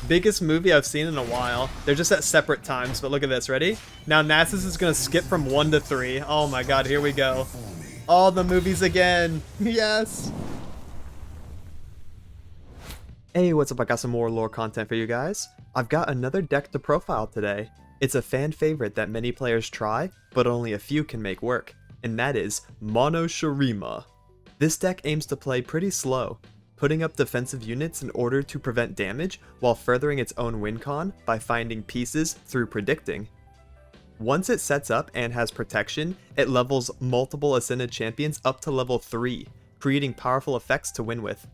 Biggest movie I've seen in a while. They're just at separate times, but look at this. Ready? Now Nasus is gonna skip from 1 to 3. Oh my god, here we go. All the movies again. Yes. Hey, what's up? I got some more lore content for you guys. I've got another deck to profile today. It's a fan favorite that many players try, but only a few can make work, and that is Mono Shurima. This deck aims to play pretty slow, putting up defensive units in order to prevent damage while furthering its own win con by finding pieces through predicting. Once it sets up and has protection, it levels multiple Ascended champions up to level 3, creating powerful effects to win with.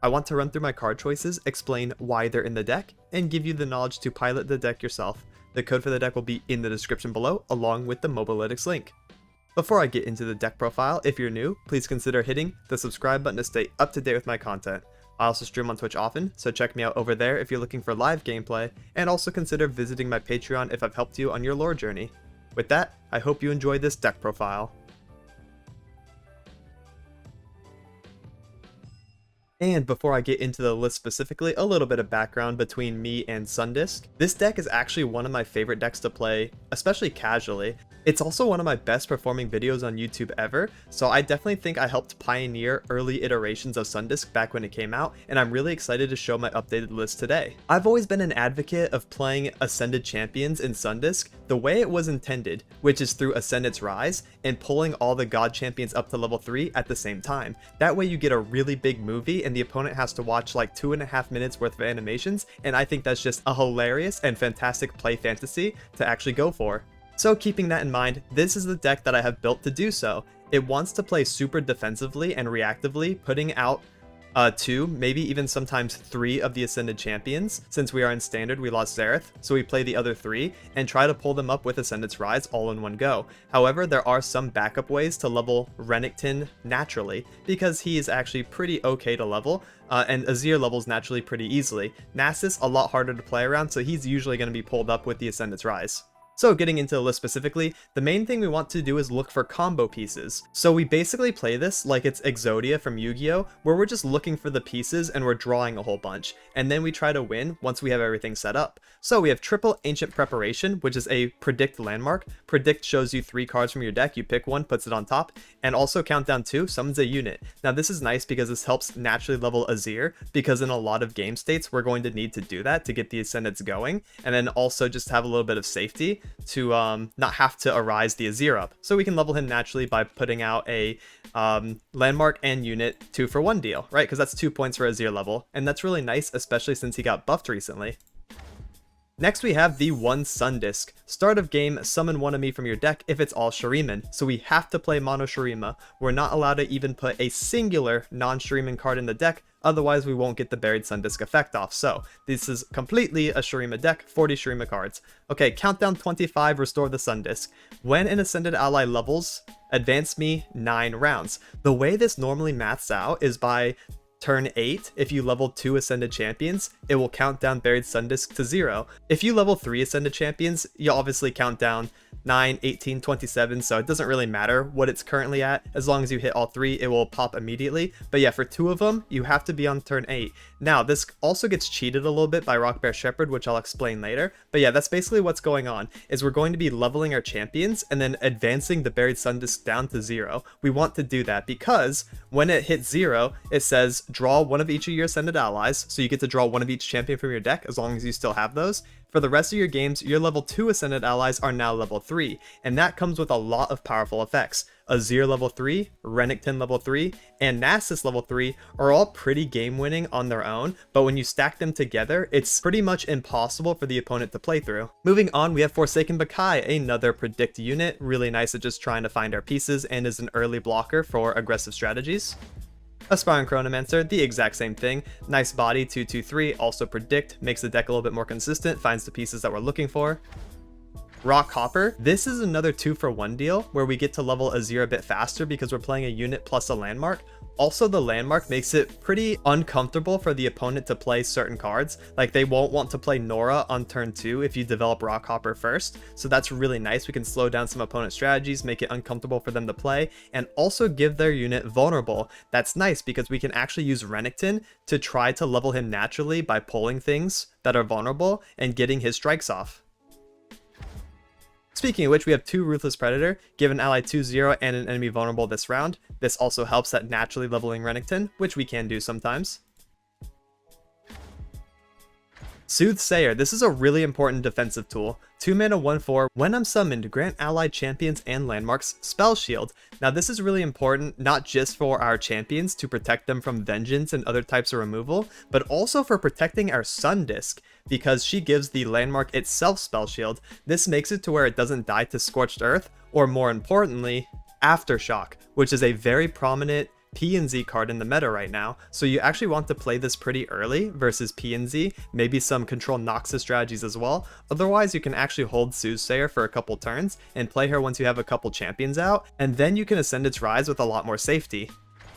I want to run through my card choices, explain why they're in the deck, and give you the knowledge to pilot the deck yourself. The code for the deck will be in the description below, along with the Mobalytics link. Before I get into the deck profile, if you're new, please consider hitting the subscribe button to stay up to date with my content. I also stream on Twitch often, so check me out over there if you're looking for live gameplay, and also consider visiting my Patreon if I've helped you on your lore journey. With that, I hope you enjoy this deck profile. And before I get into the list specifically, a little bit of background between me and Sundisk. This deck is actually one of my favorite decks to play, especially casually. It's also one of my best performing videos on YouTube ever, so I definitely think I helped pioneer early iterations of Sundisk back when it came out, and I'm really excited to show my updated list today. I've always been an advocate of playing Ascended champions in Sundisk the way it was intended, which is through Ascended's Rise, and pulling all the God champions up to level 3 at the same time. That way you get a really big movie and the opponent has to watch like 2.5 minutes worth of animations, and I think that's just a hilarious and fantastic play fantasy to actually go for. So keeping that in mind, this is the deck that I have built to do so. It wants to play super defensively and reactively, putting out 2, maybe even sometimes 3 of the Ascended champions. Since we are in Standard, we lost Xerath, so we play the other 3 and try to pull them up with Ascended's Rise all in one go. However, there are some backup ways to level Renekton naturally, because he is actually pretty okay to level, and Azir levels naturally pretty easily. Nasus, a lot harder to play around, so he's usually going to be pulled up with the Ascended's Rise. So getting into the list specifically, the main thing we want to do is look for combo pieces. So we basically play this like it's Exodia from Yu-Gi-Oh, where we're just looking for the pieces and we're drawing a whole bunch, and then we try to win once we have everything set up. So we have triple Ancient Preparation, which is a predict landmark. Predict shows you 3 cards from your deck, you pick one, puts it on top, and also Countdown 2 summons a unit. Now this is nice because this helps naturally level Azir, because in a lot of game states we're going to need to do that to get the Ascendeds going, and then also just have a little bit of safety to not have to arise the Azir up. So we can level him naturally by putting out a landmark and unit 2 for 1 deal, right? Because that's 2 points for Azir level, and that's really nice, especially since he got buffed recently. Next we have the 1 Sundisk. Start of game, summon 1 of me from your deck if it's all Shuriman, so we have to play Mono Shurima. We're not allowed to even put a singular non-Shuriman card in the deck, otherwise we won't get the Buried Sundisk effect off. So this is completely a Shurima deck, 40 Shurima cards. Okay, countdown 25, restore the Sundisk. When an Ascended ally levels, advance me 9 rounds. The way this normally maths out is by turn 8, if you level 2 Ascended champions, it will count down Buried Sundisk to 0. If you level 3 Ascended champions, you obviously count down 9, 18, 27, so it doesn't really matter what it's currently at. As long as you hit all 3, it will pop immediately. But yeah, for 2 of them, you have to be on turn 8. Now, this also gets cheated a little bit by Rock Bear Shepherd, which I'll explain later. But yeah, that's basically what's going on, is we're going to be leveling our champions and then advancing the Buried Sundisk down to 0. We want to do that because when it hits 0, it says draw 1 of each of your Ascended allies, so you get to draw 1 of each champion from your deck as long as you still have those. For the rest of your games, your level 2 Ascended allies are now level 3, and that comes with a lot of powerful effects. Azir level 3, Renekton level 3, and Nasus level 3 are all pretty game winning on their own, but when you stack them together, it's pretty much impossible for the opponent to play through. Moving on, we have Forsaken Bakai, another predict unit, really nice at just trying to find our pieces and is an early blocker for aggressive strategies. Aspiring Chronomancer, the exact same thing. Nice body, 2/2/3, also predict, makes the deck a little bit more consistent, finds the pieces that we're looking for. Rock Hopper, this is another 2 for 1 deal where we get to level Azir a bit faster because we're playing a unit plus a landmark. Also, the landmark makes it pretty uncomfortable for the opponent to play certain cards. Like, they won't want to play Norra on turn 2 if you develop Rockhopper first. So that's really nice. We can slow down some opponent strategies, make it uncomfortable for them to play, and also give their unit vulnerable. That's nice because we can actually use Renekton to try to level him naturally by pulling things that are vulnerable and getting his strikes off. Speaking of which, we have 2 Ruthless Predator, give an ally 2-0 and an enemy vulnerable this round. This also helps at naturally leveling Renekton, which we can do sometimes. Soothsayer. This is a really important defensive tool. 2 mana 1/4. When I'm summoned, grant allied champions and landmarks spell shield. Now this is really important, not just for our champions to protect them from vengeance and other types of removal, but also for protecting our Sun Disc, because she gives the landmark itself spell shield. This makes it to where it doesn't die to Scorched Earth, or more importantly, Aftershock, which is a very prominent P and Z card in the meta right now, so you actually want to play this pretty early versus P and Z, maybe some control Noxus strategies as well. Otherwise, you can actually hold Soothsayer for a couple turns and play her once you have a couple champions out, and then you can ascend its rise with a lot more safety.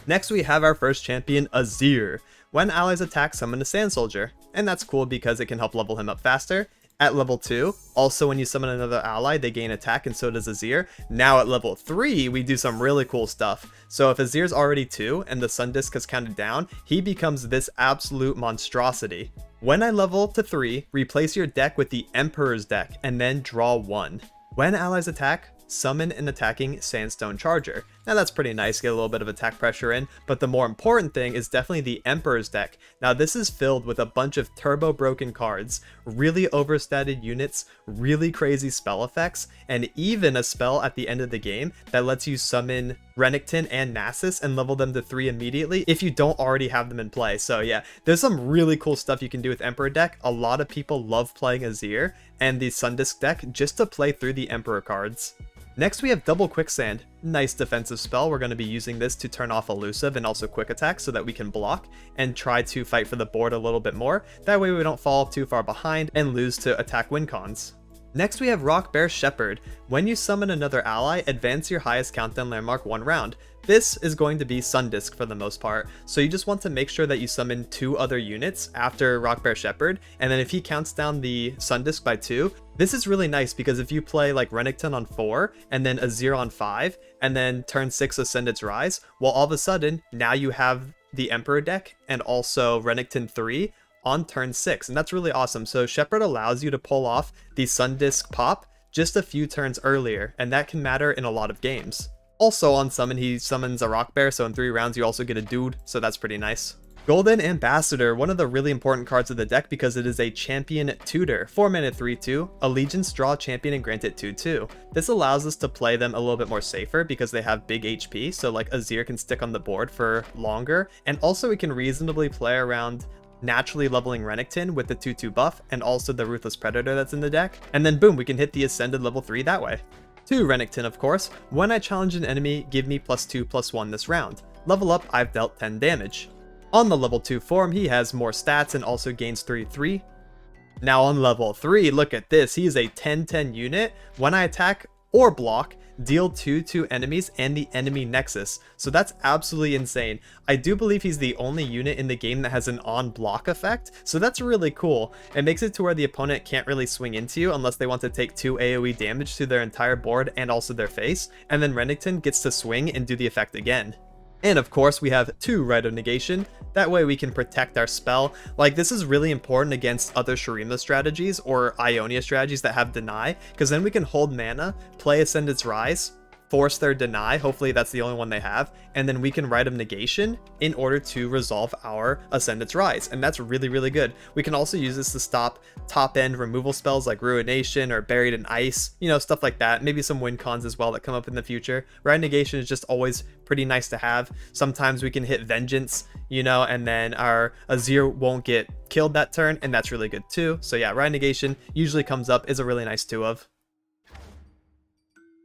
Next, we have our first champion, Azir. When allies attack, summon a Sand Soldier, and that's cool because it can help level him up faster. At level 2, also when you summon another ally, they gain attack, and so does Azir. Now at level 3, we do some really cool stuff. So if Azir's already 2 and the Sun Disc has counted down, he becomes this absolute monstrosity. When I level to 3, replace your deck with the Emperor's deck, and then draw 1. When allies attack, summon an attacking Sandstone Charger. Now that's pretty nice, get a little bit of attack pressure in, but the more important thing is definitely the Emperor's deck. Now this is filled with a bunch of turbo broken cards, really overstated units, really crazy spell effects, and even a spell at the end of the game that lets you summon Renekton and Nasus and level them to 3 immediately if you don't already have them in play. So yeah, there's some really cool stuff you can do with Emperor deck. A lot of people love playing Azir and the Sun Disc deck just to play through the Emperor cards. Next we have Double Quicksand. Nice defensive spell. We're going to be using this to turn off elusive and also quick attack so that we can block and try to fight for the board a little bit more. That way we don't fall too far behind and lose to attack win cons. Next we have Rock Bear Shepherd. When you summon another ally, advance your highest countdown landmark 1 round. This is going to be Sun Disc for the most part, so you just want to make sure that you summon 2 other units after Rock Bear Shepherd, and then if he counts down the Sun Disc by 2, this is really nice because if you play like Renekton on 4, and then Azir on 5, and then turn 6 Ascend its Rise, well all of a sudden, now you have the Emperor deck, and also Renekton 3, on turn 6, and that's really awesome. So Shepherd allows you to pull off the Sun Disc pop just a few turns earlier, and that can matter in a lot of games. Also on summon, he summons a Rock Bear, so in 3 rounds you also get a dude, so that's pretty nice. Golden Ambassador, one of the really important cards of the deck because it is a champion tutor. 4 mana 3/2, Allegiance, draw a champion and grant it 2/2. This allows us to play them a little bit more safer because they have big HP, so like Azir can stick on the board for longer, and also we can reasonably play around naturally leveling Renekton with the 2/2 buff and also the Ruthless Predator that's in the deck, and then boom, we can hit the ascended level 3 that way. 2 Renekton, of course. When I challenge an enemy, give me +2/+1 this round. Level up, I've dealt 10 damage. On the level 2 form, he has more stats and also gains 3/3. Now on level 3, look at this, he is a 10/10 unit. When I attack or block, deal 2 to enemies and the enemy nexus. So that's absolutely insane. I do believe he's the only unit in the game that has an on block effect, so that's really cool. It makes it to where the opponent can't really swing into you unless they want to take 2 AoE damage to their entire board and also their face, and then Renekton gets to swing and do the effect again. And of course we have 2 Rite of Negation, that way we can protect our spell. Like this is really important against other Shurima strategies or Ionia strategies that have deny, because then we can hold mana, play Ascendant's Rise, force their deny, hopefully that's the only one they have, and then we can Rite of Negation in order to resolve our Ascendant's Rise, and that's really, really good. We can also use this to stop top-end removal spells like Ruination or Buried in Ice, you know, stuff like that, maybe some win cons as well that come up in the future. Rite of Negation is just always pretty nice to have. Sometimes we can hit Vengeance, you know, and then our Azir won't get killed that turn, and that's really good too. So yeah, Rite of Negation usually comes up, is a really nice 2 of.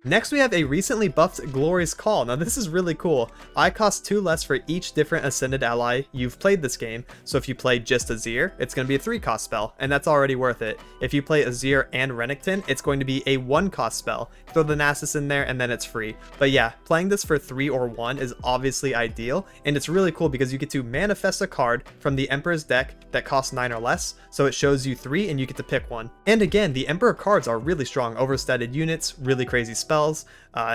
Next we have a recently buffed Glory's Call. Now this is really cool. I cost 2 less for each different Ascended ally you've played this game. So if you play just Azir, it's going to be a 3 cost spell, and that's already worth it. If you play Azir and Renekton, it's going to be a 1 cost spell. Throw the Nasus in there and then it's free. But yeah, playing this for 3 or 1 is obviously ideal, and it's really cool because you get to manifest a card from the Emperor's deck that costs 9 or less, so it shows you 3 and you get to pick one. And again, the Emperor cards are really strong, overstated units, really crazy spells,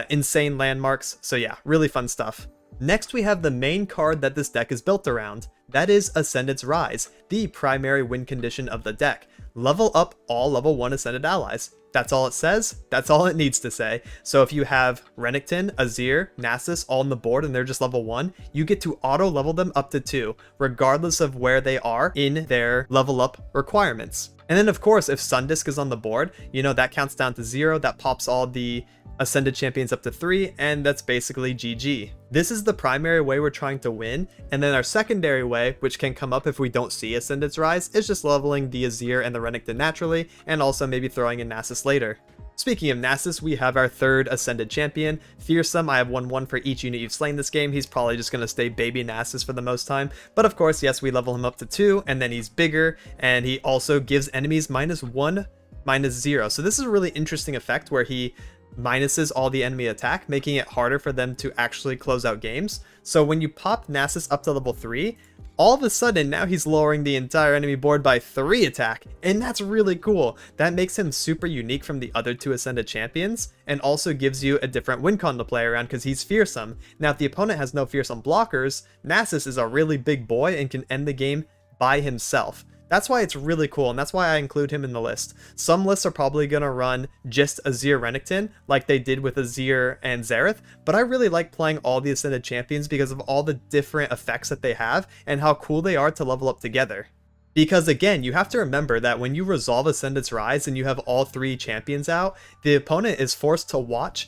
insane landmarks, so yeah, really fun stuff. Next we have the main card that this deck is built around. That is Ascendant's Rise, the primary win condition of the deck. Level up all level 1 Ascended allies. That's all it says, that's all it needs to say. So if you have Renekton, Azir, Nasus all on the board and they're just level 1, you get to auto level them up to 2, regardless of where they are in their level up requirements. And then of course, if Sundisk is on the board, you know, that counts down to 0, that pops all the Ascended champions up to 3, and that's basically GG. This is the primary way we're trying to win, and then our secondary way, which can come up if we don't see Ascendant's Rise, is just leveling the Azir and the Renekton naturally, and also maybe throwing in Nasus later. Speaking of Nasus, we have our 3rd Ascended champion, Fearsome. I have 1/1 for each unit you've slain this game. He's probably just going to stay baby Nasus for the most time, but of course, yes, we level him up to 2, and then he's bigger, and he also gives enemies -1, -0. So this is a really interesting effect where he minuses all the enemy attack, making it harder for them to actually close out games. So when you pop Nasus up to level 3, all of a sudden now he's lowering the entire enemy board by 3 attack, and that's really cool. That makes him super unique from the other 2 Ascended champions, and also gives you a different win con to play around because he's fearsome. Now if the opponent has no fearsome blockers, Nasus is a really big boy and can end the game by himself. That's why it's really cool, and that's why I include him in the list. Some lists are probably going to run just Azir Renekton, like they did with Azir and Xerath, but I really like playing all the Ascended champions because of all the different effects that they have, and how cool they are to level up together. Because again, you have to remember that when you resolve Ascendant's Rise and you have all 3 champions out, the opponent is forced to watch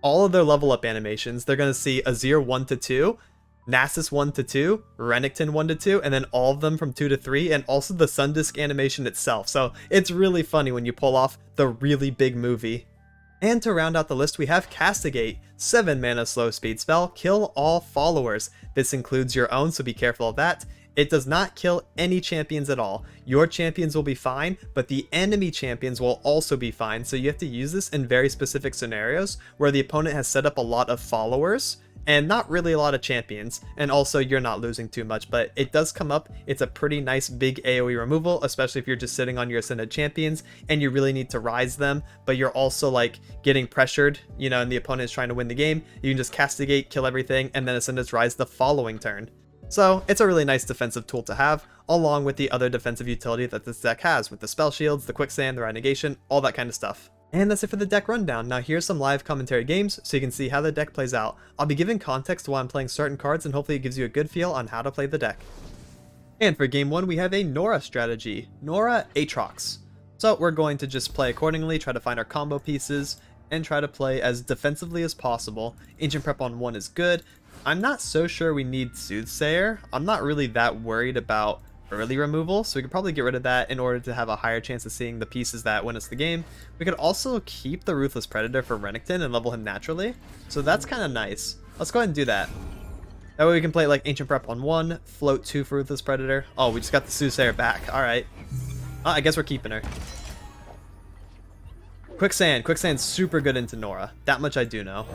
all of their level up animations. They're going to see Azir 1 to 2, Nasus 1 to 2, Renekton 1 to 2, and then all of them from 2 to 3, and also the Sundisk animation itself. So it's really funny when you pull off the really big movie. And to round out the list, we have Castigate, 7 mana slow speed spell, kill all followers. This includes your own, so be careful of that. It does not kill any champions at all. Your champions will be fine, but the enemy champions will also be fine, so you have to use this in very specific scenarios where the opponent has set up a lot of followers and not really a lot of champions, and also you're not losing too much, but it does come up. It's a pretty nice big AoE removal, especially if you're just sitting on your Ascended champions and you really need to rise them, but you're also like getting pressured, you know, and the opponent is trying to win the game. You can just Castigate, kill everything, and then Ascended's Rise the following turn. So it's a really nice defensive tool to have, along with the other defensive utility that this deck has, with the spell shields, the quicksand, the renegation, all that kind of stuff. And that's it for the deck rundown. Now here's some live commentary games so you can see how the deck plays out. I'll be giving context while I'm playing certain cards, and hopefully it gives you a good feel on how to play the deck. And for game 1 we have a Norra strategy, Norra Aatrox. So we're going to just play accordingly, try to find our combo pieces, and try to play as defensively as possible. Ancient Prep on 1 is good. I'm not so sure we need Soothsayer. I'm not really that worried about early removal, so we could probably get rid of that in order to have a higher chance of seeing the pieces that win us the game. We could also keep the Ruthless Predator for Renekton and level him naturally, so that's kind of nice. Let's go ahead and do that. That way we can play like Ancient Prep on 1, float 2 for Ruthless Predator. Oh, we just got the Soothsayer back. Alright. I guess we're keeping her. Quicksand. Quicksand's super good into Norra. That much I do know.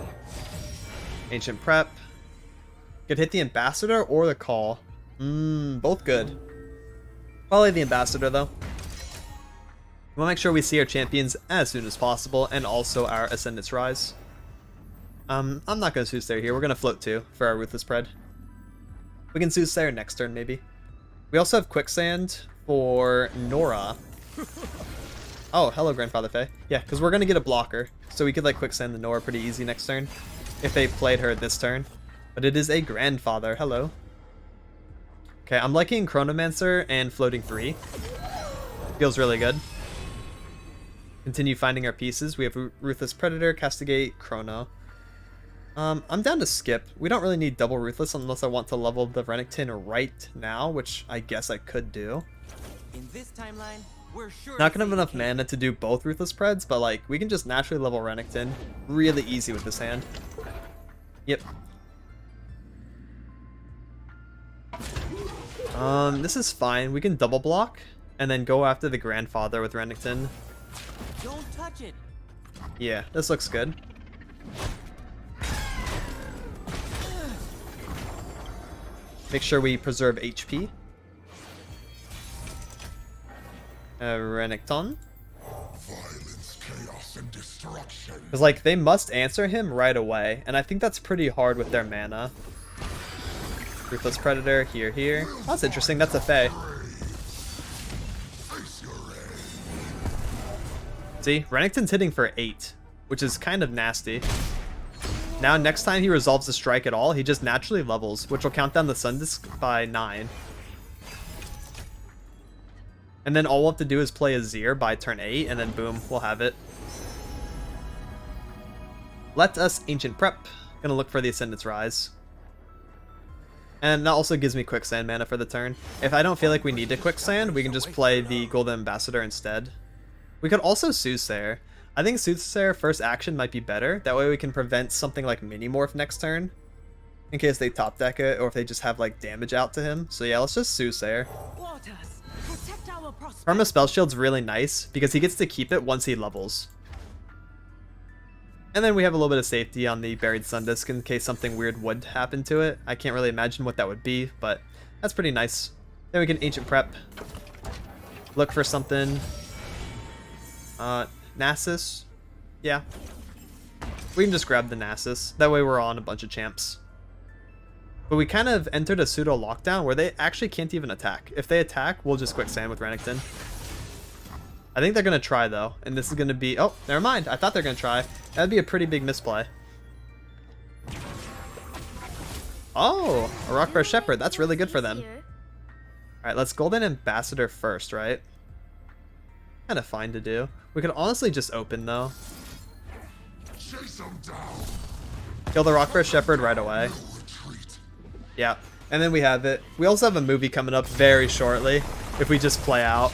Ancient Prep. Could hit the Ambassador or the Call. Both good. Probably the Ambassador though. We want to make sure we see our champions as soon as possible, and also our Ascendant's Rise. I'm not going to Soothsayer here. We're going to float 2 for our Ruthless Pred. We can Soothsayer next turn maybe. We also have Quicksand for Norra. Oh, hello Grandfather Fae. Yeah, because we're going to get a blocker, so we could like Quicksand the Norra pretty easy next turn if they played her this turn. But it is a Grandfather. Hello. Okay, I'm liking Chronomancer and floating 3. Feels really good. Continue finding our pieces. We have Ruthless Predator, Castigate, Chrono. I'm down to skip. We don't really need double Ruthless unless I want to level the Renekton right now, which I guess I could do. In this timeline, Not gonna have enough mana to do both Ruthless Spreads, but like we can just naturally level Renekton really easy with this hand. Yep. This is fine. We can double block and then go after the grandfather with Renekton. Don't touch it. Yeah, this looks good. Make sure we preserve HP. Renekton. Violence, chaos, and destruction. Because like they must answer him right away, and I think that's pretty hard with their mana. Ruthless Predator, here. That's interesting, that's a Fae. See, Renekton's hitting for 8, which is kind of nasty. Now, next time he resolves the strike at all, he just naturally levels, which will count down the Sundisk by 9. And then all we'll have to do is play a Zir by turn 8, and then boom, we'll have it. Let us Ancient Prep. Gonna look for the Ascendant's Rise. And that also gives me Quicksand mana for the turn. If I don't feel like we need to Quicksand, we can just play the Golden Ambassador instead. We could also Soothsayer. I think Soothsayer first action might be better. That way we can prevent something like Mini-Morph next turn. In case they top deck it, or if they just have like damage out to him. So yeah, let's just Soothsayer. Karma Spell Shield's really nice, because he gets to keep it once he levels. And then we have a little bit of safety on the Buried Sundisk in case something weird would happen to it. I can't really imagine what that would be, but that's pretty nice. Then we can Ancient Prep. Look for something. Nasus. Yeah. We can just grab the Nasus. That way we're on a bunch of champs. But we kind of entered a pseudo lockdown where they actually can't even attack. If they attack, we'll just Quicksand with Renekton. I think they're going to try, though. And this is going to be... Oh, never mind. I thought they were going to try. That'd be a pretty big misplay. Oh, a Rockbear Shepherd. That's really good for them. Alright, let's Golden Ambassador first, right? Kind of fine to do. We could honestly just open, though. Kill the Rockbear Shepherd right away. Yeah, and then we have it. We also have a movie coming up very shortly, if we just play out.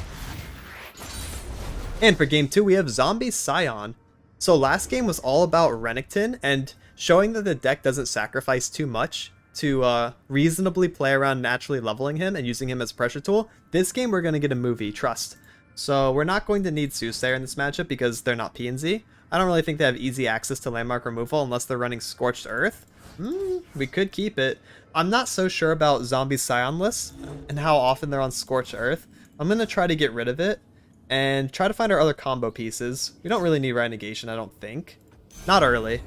And for game 2, we have Zombie Sion. So last game was all about Renekton, and showing that the deck doesn't sacrifice too much to reasonably play around naturally leveling him and using him as a pressure tool. This game, we're going to get a movie, trust. So we're not going to need Soothsayer in this matchup because they're not P and Z. I don't really think they have easy access to landmark removal unless they're running Scorched Earth. We could keep it. I'm not so sure about Zombie Sionless and how often they're on Scorched Earth. I'm going to try to get rid of it and try to find our other combo pieces. We don't really need Riot Negation, I don't think. Not early.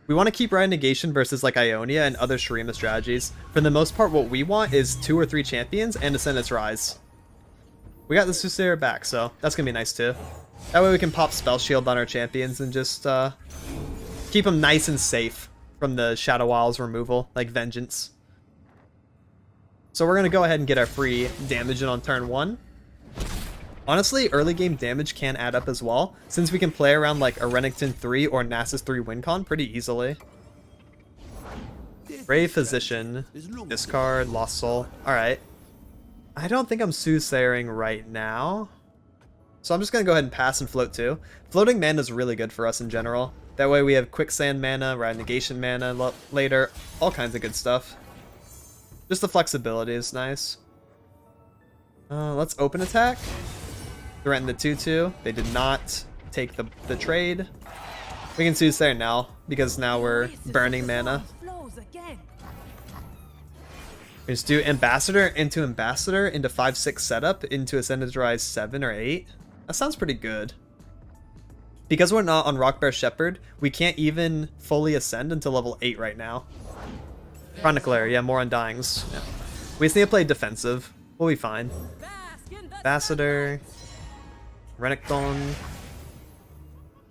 We want to keep Riot Negation versus like Ionia and other Shurima strategies. For the most part, what we want is 2 or 3 champions and Ascendant's Rise. We got the Soothsayer back, so that's going to be nice too. That way we can pop Spell Shield on our champions and just keep them nice and safe from the Shadow Isles removal, like Vengeance. So we're going to go ahead and get our free damage in on turn 1. Honestly, early game damage can add up as well, since we can play around like a Renekton 3 or Nasus 3 Wincon pretty easily. Brave Physician, discard, Lost Soul. Alright. I don't think I'm Soothsayering right now. So I'm just going to go ahead and pass and float too. Floating mana is really good for us in general. That way we have Quicksand mana, Riot Negation mana later, all kinds of good stuff. Just the flexibility is nice. Let's open attack. Threaten the 2-2. They did not take the trade. We can Soothsayer now, because now we're burning mana. We just do Ambassador into 5-6 setup into Ascendant's Rise 7 or 8. That sounds pretty good. Because we're not on Rockbear Shepherd, we can't even fully ascend until level 8 right now. Chronicler, yeah, more Undyings. Yeah. We just need to play defensive. We'll be fine. Ambassador. Renekton.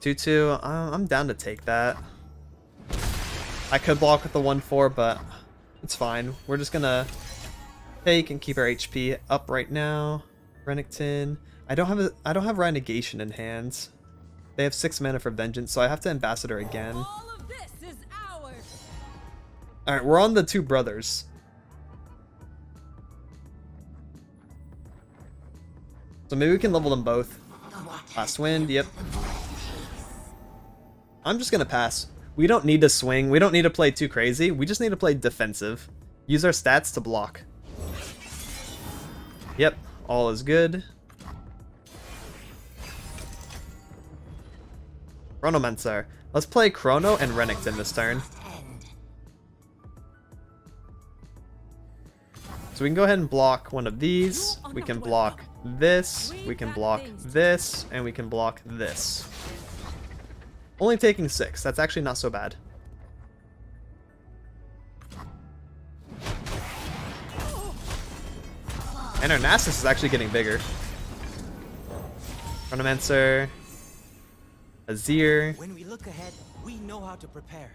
2-2. I'm down to take that. I could block with the 1-4, but it's fine. We're just gonna take and keep our HP up right now. Renekton. I don't have Riot Negation in hand. They have 6 mana for Vengeance, so I have to Ambassador again. Alright, we're on the 2 brothers. So maybe we can level them both. Last wind, yep. I'm just gonna pass. We don't need to swing. We don't need to play too crazy. We just need to play defensive. Use our stats to block. Yep, all is good. Chronomancer. Let's play Chrono and Renekton this turn. So we can go ahead and block one of these. We can block this. We can block this. And we can block this. Only taking 6. That's actually not so bad. And our Nasus is actually getting bigger. Chronomancer. Azir. When we look ahead, we know how to prepare.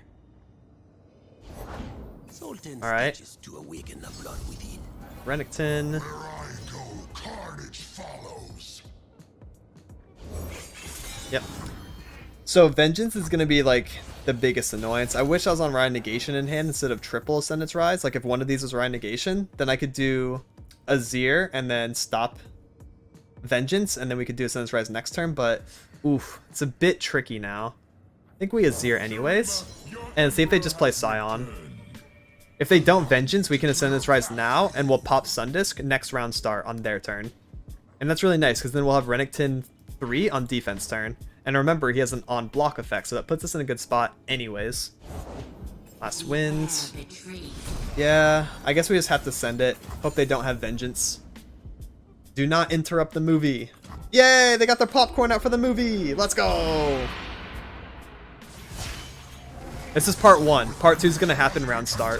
Sultan's Alright. touches to awaken the blood within. Renekton. Where I go, carnage follows. Yep. So Vengeance is going to be like the biggest annoyance. I wish I was on Ride Negation in hand instead of triple Ascendance Rise. Like if one of these was Ride Negation, then I could do Azir and then stop Vengeance, and then we could do Ascendance Rise next turn, but oof, it's a bit tricky now. I think we Azir anyways, and see if they just play Sion. If they don't Vengeance, we can Ascendance Rise now, and we'll pop Sundisk next round start on their turn. And that's really nice, because then we'll have Renekton 3 on defense turn. And remember, he has an on-block effect, so that puts us in a good spot anyways. Last wind. Yeah, I guess we just have to send it. Hope they don't have Vengeance. Do not interrupt the movie. Yay, they got their popcorn out for the movie. Let's go. This is part 1. Part 2 is going to happen round start.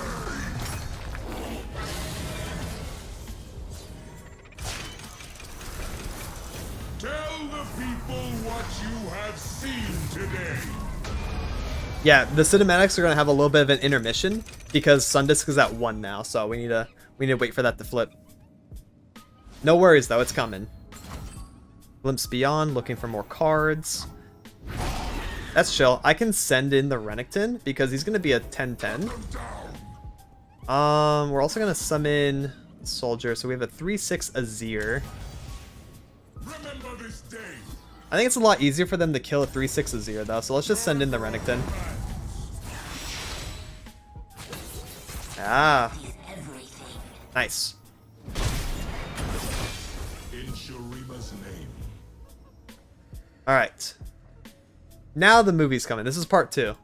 Tell the people what you have seen today. Yeah, the cinematics are going to have a little bit of an intermission because Sundisk is at 1 now, so we need to wait for that to flip. No worries though, it's coming. Glimpse Beyond, looking for more cards. That's chill. I can send in the Renekton because he's going to be a 10-10. We're also going to summon Soldier, so we have a 3-6 Azir. Remember this day. I think it's a lot easier for them to kill a 3-6 Azir though, so let's just send in the Renekton. Ah. Nice. In Shurima's name. Alright. Now the movie's coming. This is part 2.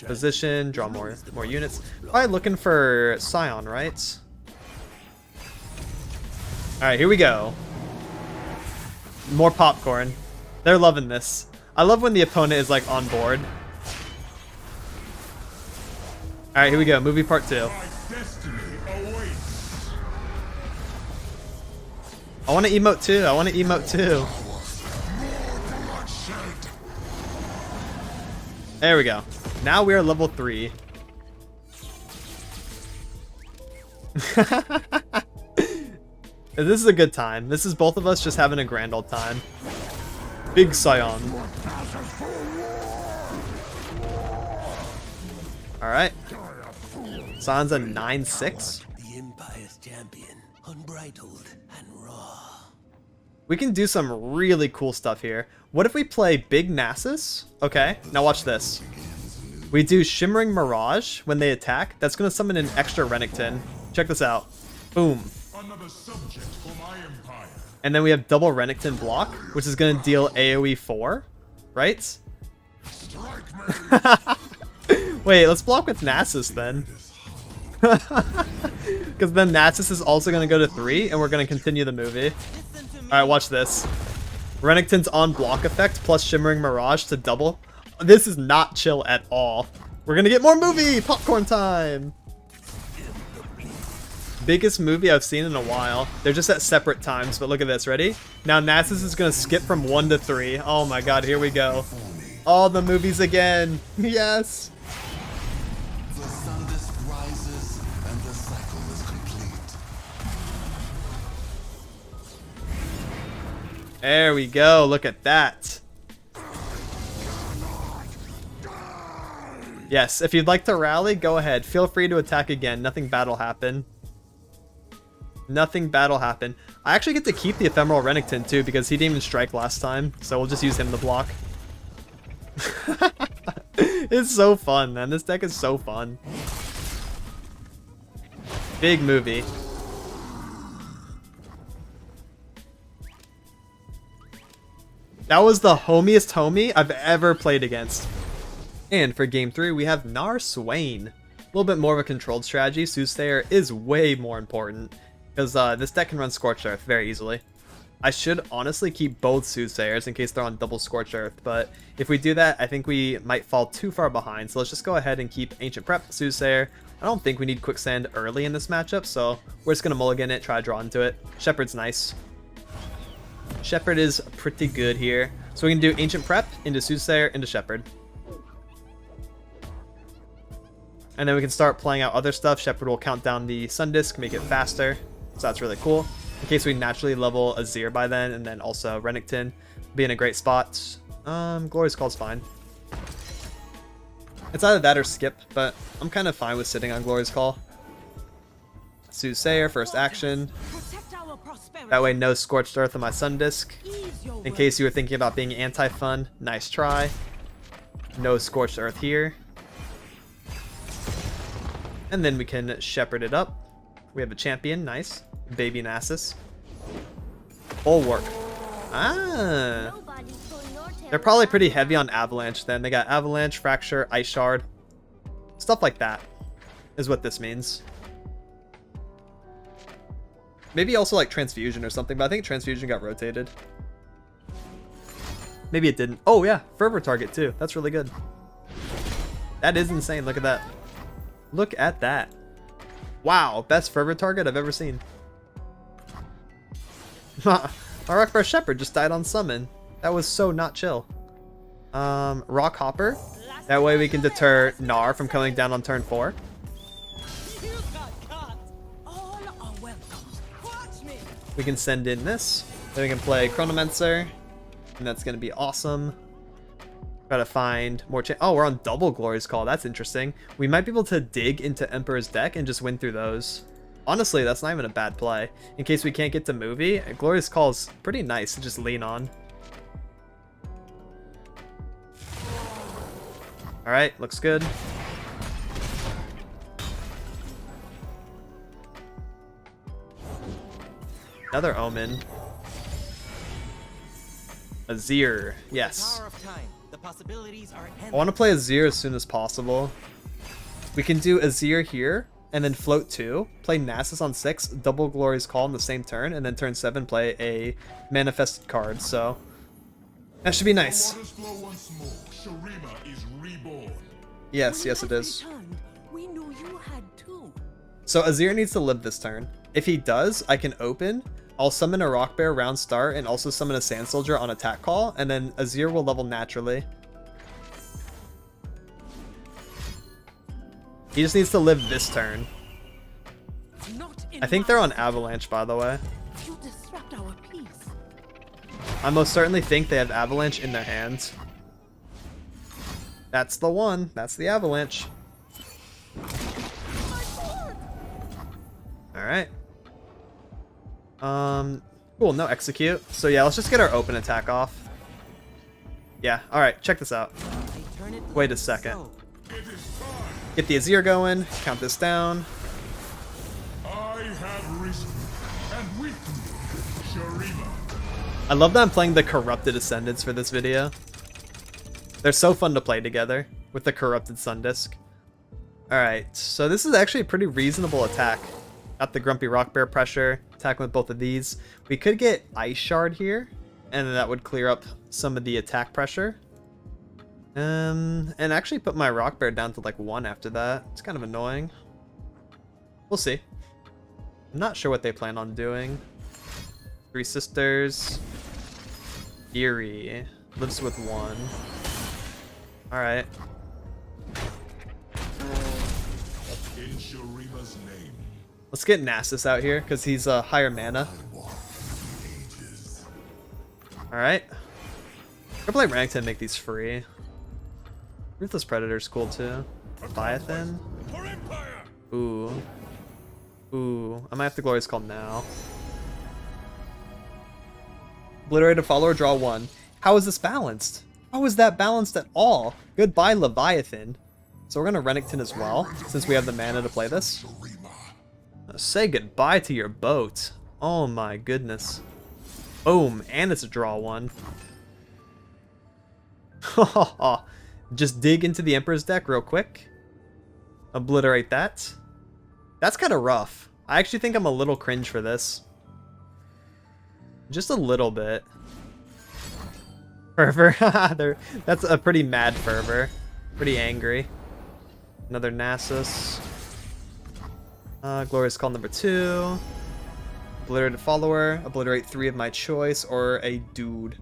Position, draw more units. Probably looking for Sion, right? Alright, here we go. More popcorn. They're loving this. I love when the opponent is like on board. Alright, here we go. Movie part 2. My destiny awaits. I want to emote too. I want to emote too. More bloodshed. There we go. Now we are level 3. This is a good time. This is both of us just having a grand old time. Big Sion. Alright. Sion's a 9-6. The Empire's champion, unbridled and raw. We can do some really cool stuff here. What if we play Big Nasus? Okay, now watch this. We do Shimmering Mirage when they attack. That's going to summon an extra Renekton. Check this out. Boom. Another subject for my empire. And then we have double Renekton block, which is going to deal AoE 4, right? Strike me. Wait, let's block with Nasus then. Because then Nasus is also going to go to 3, and we're going to continue the movie. Alright, watch this. Renekton's on block effect plus Shimmering Mirage to double. This is not chill at all. We're going to get more movie! Popcorn time! Biggest movie I've seen in a while. They're just at separate times, but look at this. Ready? Now Nasus is going to skip from 1 to 3. Oh my god, here we go. All the movies again. Yes! The Sundisk rises and the cycle is complete. There we go. Look at that. Yes, if you'd like to rally, go ahead. Feel free to attack again. Nothing bad will happen. Nothing bad will happen. I actually get to keep the Ephemeral Renekton too because he didn't even strike last time, so we'll just use him to block. It's so fun, man. This deck is so fun. Big movie. That was the homiest homie I've ever played against. And for game 3, we have Gnar Swain. A little bit more of a controlled strategy. Soothsayer is way more important because this deck can run Scorched Earth very easily. I should honestly keep both Soothsayers in case they're on double Scorched Earth, but if we do that, I think we might fall too far behind. So let's just go ahead and keep Ancient Prep, Soothsayer. I don't think we need Quicksand early in this matchup, so we're just going to mulligan it, try to draw into it. Shepherd's nice. Shepherd is pretty good here. So we can do Ancient Prep into Soothsayer into Shepherd. And then we can start playing out other stuff. Shepherd will count down the Sun Disc, make it faster. So that's really cool. In case we naturally level Azir by then, and then also Renekton be in a great spot. Glorious Call's fine. It's either that or skip, but I'm kind of fine with sitting on Glorious Call. Soothsayer, first action. That way no Scorched Earth on my Sun Disc. In case you were thinking about being anti-fun, nice try. No Scorched Earth here. And then we can Shepherd it up. We have a champion, nice. Baby Nasus. Bulwark. Ah. They're probably pretty heavy on Avalanche then. They got Avalanche, Fracture, Ice Shard. Stuff like that is what this means. Maybe also like Transfusion or something, but I think Transfusion got rotated. Maybe it didn't. Oh yeah, Fervor target too. That's really good. That is insane. Look at that. Look at that. Wow, best Fervor target I've ever seen. My Rockbear Shepherd just died on summon. That was so not chill. Rock Hopper. That way we can deter Gnar from coming down on turn 4. We can send in this. Then we can play Chronomancer. And that's going to be awesome. Try to find more oh, we're on double Glorious Call. That's interesting. We might be able to dig into Emperor's deck and just win through those. Honestly, that's not even a bad play. In case we can't get to movie, Glorious Call is pretty nice to just lean on. Alright, looks good. Another Omen. Azir, yes. I want to play Azir as soon as possible. We can do Azir here, and then float 2, play Nasus on 6, double Glorious Call on the same turn, and then turn 7 play a manifested card, so that should be nice. Yes, yes it is. So Azir needs to live this turn. If he does, I can open, I'll summon a Rock Bear round start, and also summon a Sand Soldier on attack call, and then Azir will level naturally. He just needs to live this turn. I think they're on Avalanche, by the way. I most certainly think they have Avalanche in their hands. That's the one. That's the Avalanche. Alright. Cool, no execute. So yeah, let's just get our open attack off. Yeah, alright, check this out. Wait a second. Get the Azir going, count this down. I have risen, and with me, Shurima. I love that I'm playing the Corrupted Ascendants for this video. They're so fun to play together with the Corrupted Sun Disc. Alright, so this is actually a pretty reasonable attack. Got the Grumpy Rock Bear pressure, attacking with both of these. We could get Ice Shard here, and that would clear up some of the attack pressure. And actually put my Rock Bear down to like 1 after that. It's kind of annoying. We'll see. I'm not sure what they plan on doing. Three Sisters. Eerie. Lives with 1. Alright. In Shurima's name. Let's get Nasus out here, because he's a higher mana. Alright. Go play Renekton and make these free. Ruthless Predator's cool too. Leviathan. Ooh. Ooh. I might have to Glorious Call now. Obliterate a follower, draw 1. How is this balanced? How is that balanced at all? Goodbye, Leviathan. So we're going to Renekton as well, since we have the mana to play this. Say goodbye to your boat. Oh my goodness. Boom, and it's a draw 1. Just dig into the Emperor's deck real quick. Obliterate that. That's kind of rough. I actually think I'm a little cringe for this. Just a little bit. Fervor. That's a pretty mad Fervor. Pretty angry. Another Nasus. Glorious Call number 2. Obliterate a follower. Obliterate 3 of my choice, or a dude.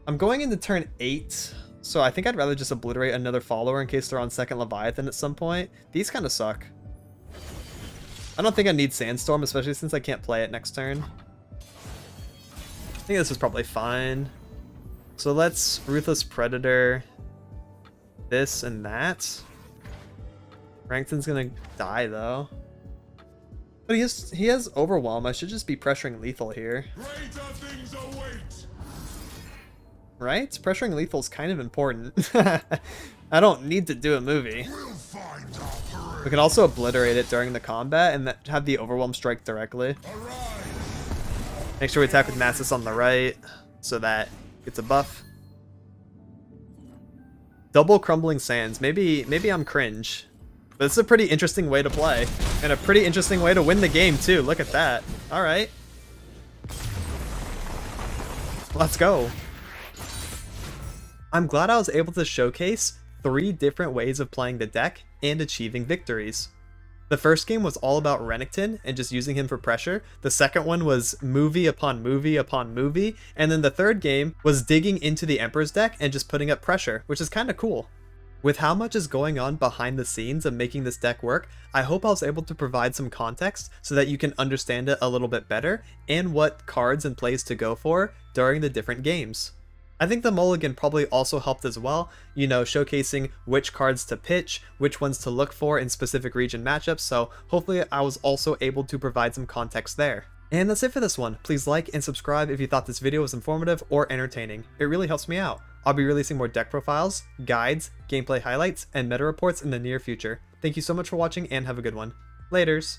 I'm going into turn 8, so I think I'd rather just obliterate another follower in case they're on second Leviathan at some point. These kind of suck. I don't think I need Sandstorm, especially since I can't play it next turn. I think this is probably fine. So let's Ruthless Predator this and that. Renekton's gonna die though. But he has Overwhelm. I should just be pressuring lethal here. Right? Pressuring lethal is kind of important. I don't need to do a movie. We can also obliterate it during the combat and have the Overwhelm strike directly. Make sure we attack with Nasus on the right so that gets a buff. Double Crumbling Sands. Maybe I'm cringe. But it's a pretty interesting way to play. And a pretty interesting way to win the game too. Look at that. Alright. Let's go. I'm glad I was able to showcase 3 different ways of playing the deck and achieving victories. The first game was all about Renekton and just using him for pressure. The second one was movie upon movie upon movie. And then the third game was digging into the Emperor's deck and just putting up pressure, which is kind of cool. With how much is going on behind the scenes of making this deck work, I hope I was able to provide some context so that you can understand it a little bit better and what cards and plays to go for during the different games. I think the mulligan probably also helped as well, you know, showcasing which cards to pitch, which ones to look for in specific region matchups, so hopefully I was also able to provide some context there. And that's it for this one. Please like and subscribe if you thought this video was informative or entertaining. It really helps me out. I'll be releasing more deck profiles, guides, gameplay highlights, and meta reports in the near future. Thank you so much for watching and have a good one. Laters!